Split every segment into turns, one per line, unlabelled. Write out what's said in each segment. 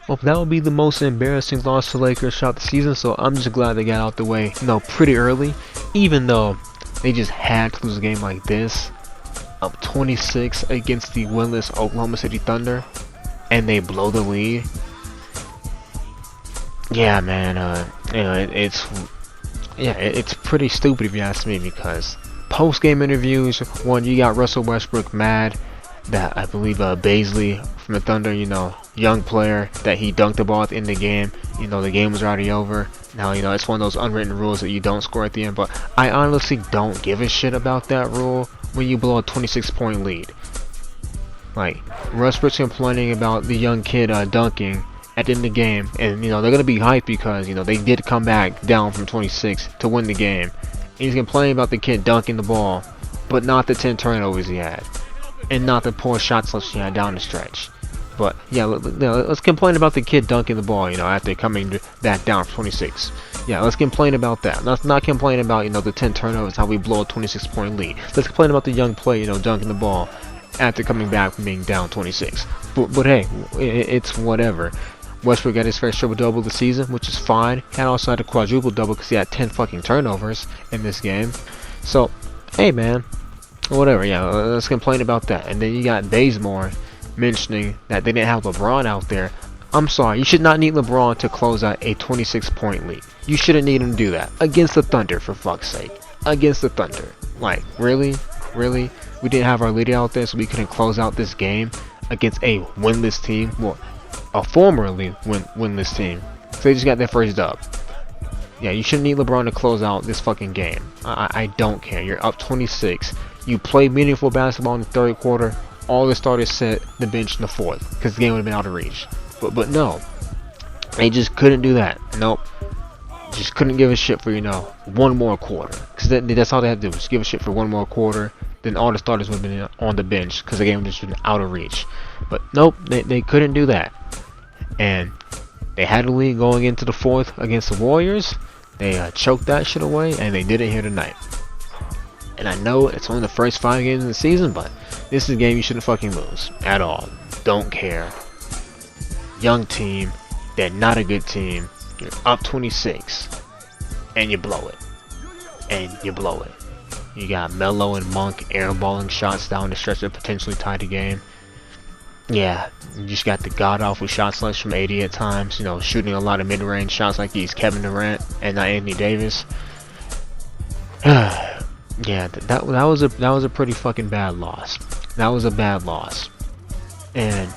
Well, that would be the most embarrassing loss to Lakers throughout the season, so I'm just glad they got out the way, pretty early, even though they just had to lose a game like this, up 26 against the winless Oklahoma City Thunder, and they blow the lead. Yeah, man, it's pretty stupid if you ask me, because post-game interviews, one, you got Russell Westbrook mad that I believe Baisley from the Thunder, young player, that he dunked the ball at the end of the game. The game was already over. Now, it's one of those unwritten rules that you don't score at the end, but I honestly don't give a shit about that rule when you blow a 26-point lead. Like, Westbrook's complaining about the young kid dunking at the end of the game, and they're gonna be hyped because they did come back down from 26 to win the game. And he's complaining about the kid dunking the ball, but not the 10 turnovers he had, and not the poor shot selection he had down the stretch. But yeah, let's complain about the kid dunking the ball, after coming back down from 26. Yeah, let's complain about that. Let's not complain about the 10 turnovers, how we blow a 26-point lead. Let's complain about the young player, dunking the ball after coming back from being down 26. But hey, it's whatever. Westbrook got his first triple-double of the season, which is fine. He also had a quadruple-double because he had 10 fucking turnovers in this game. So, hey man, whatever, yeah, let's complain about that. And then you got Bazemore mentioning that they didn't have LeBron out there. I'm sorry, you should not need LeBron to close out a 26-point lead. You shouldn't need him to do that. Against the Thunder, for fuck's sake. Against the Thunder. Like, really? Really? We didn't have our leader out there so we couldn't close out this game against a winless team? Well, a formerly winless team. So they just got their first dub. Yeah, you shouldn't need LeBron to close out this fucking game. I don't care. You're up 26. You play meaningful basketball in the third quarter. All the starters set the bench in the fourth because the game would have been out of reach. But no, they just couldn't do that. Nope. Just couldn't give a shit for one more quarter, because that's all they had to do, was give a shit for one more quarter. Then all the starters would have been on the bench because the game would have just been out of reach. But nope, they couldn't do that. And they had the lead going into the fourth against the Warriors. They choked that shit away, and they did it here tonight. And I know it's only the first 5 games of the season, but this is a game you shouldn't fucking lose at all. Don't care. Young team, they're not a good team. You're up 26, and you blow it. And you blow it. You got Melo and Monk airballing shots down the stretch that potentially tied the game. Yeah, you just got the god-awful shot selection from AD at times, shooting a lot of mid-range shots like he's Kevin Durant and not Anthony Davis. Yeah, that was a pretty fucking bad loss. That was a bad loss. And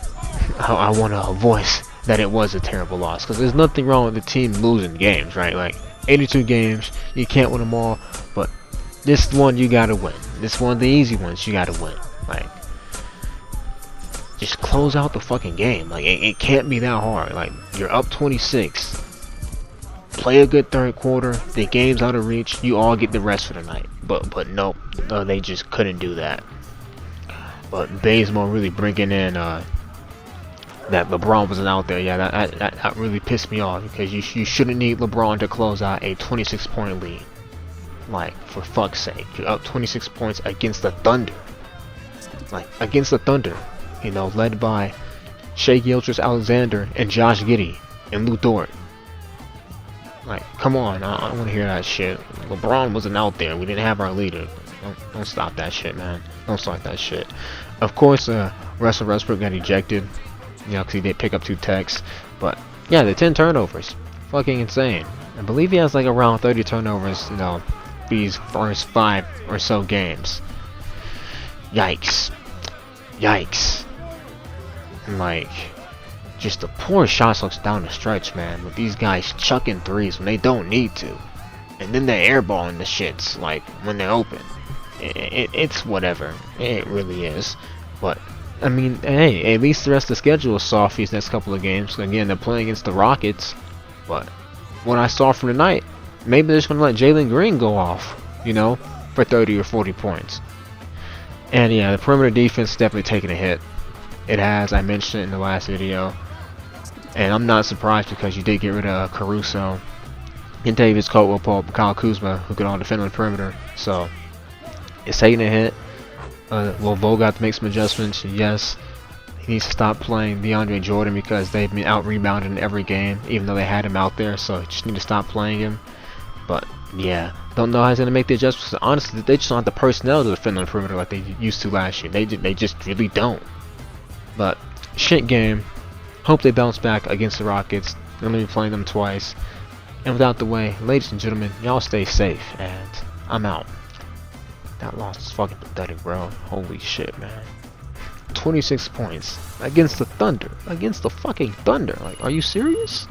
I want to voice that it was a terrible loss, because there's nothing wrong with the team losing games, right? Like, 82 games, you can't win them all, but this one you gotta win. This one of the easy ones you gotta win. Like, just close out the fucking game. Like, it can't be that hard. Like, you're up 26. Play a good third quarter. The game's out of reach. You all get the rest for the night. But nope. No, they just couldn't do that. But Bazemore really bringing in that LeBron wasn't out there. Yeah, that really pissed me off, because you shouldn't need LeBron to close out a 26-point lead. Like, for fuck's sake, you're up 26 points against the Thunder. Like, against the Thunder, led by Gilgeous-Alexander and Josh Giddey and Lou Dort. Like, come on, I don't want to hear that shit. LeBron wasn't out there. We didn't have our leader. Don't stop that shit, man. Don't start that shit. Of course, Russell Westbrook got ejected, because he did pick up 2 techs. But yeah, the 10 turnovers, fucking insane. I believe he has like around 30 turnovers, these first 5 or so games. Yikes. And like, just the poor shot looks down the stretch, man, with these guys chucking threes when they don't need to, and then they're airballing the shits like when they're open. It's whatever. It really is. But I mean, hey, at least the rest of the schedule is soft these next couple of games. Again, they're playing against the Rockets, but what I saw from tonight, maybe they're just gonna let Jalen Green go off, for 30 or 40 points. And yeah, the perimeter defense is definitely taking a hit. It has. I mentioned it in the last video. And I'm not surprised, because you did get rid of Caruso and Davis, Caldwell Pope, Kyle Kuzma, who could all defend on the perimeter. So it's taking a hit. Will Vogel have to make some adjustments? Yes. He needs to stop playing DeAndre Jordan because they've been out-rebounded in every game, even though they had him out there, so just need to stop playing him. But, yeah, don't know how he's going to make the adjustments. Honestly, they just don't have the personnel to defend on the perimeter like they used to last year. They just really don't. But, shit game. Hope they bounce back against the Rockets. They're going to be playing them twice. And without the way, ladies and gentlemen, y'all stay safe, and I'm out. That loss is fucking pathetic, bro. Holy shit, man. 26 points against the Thunder. Against the fucking Thunder. Like, are you serious?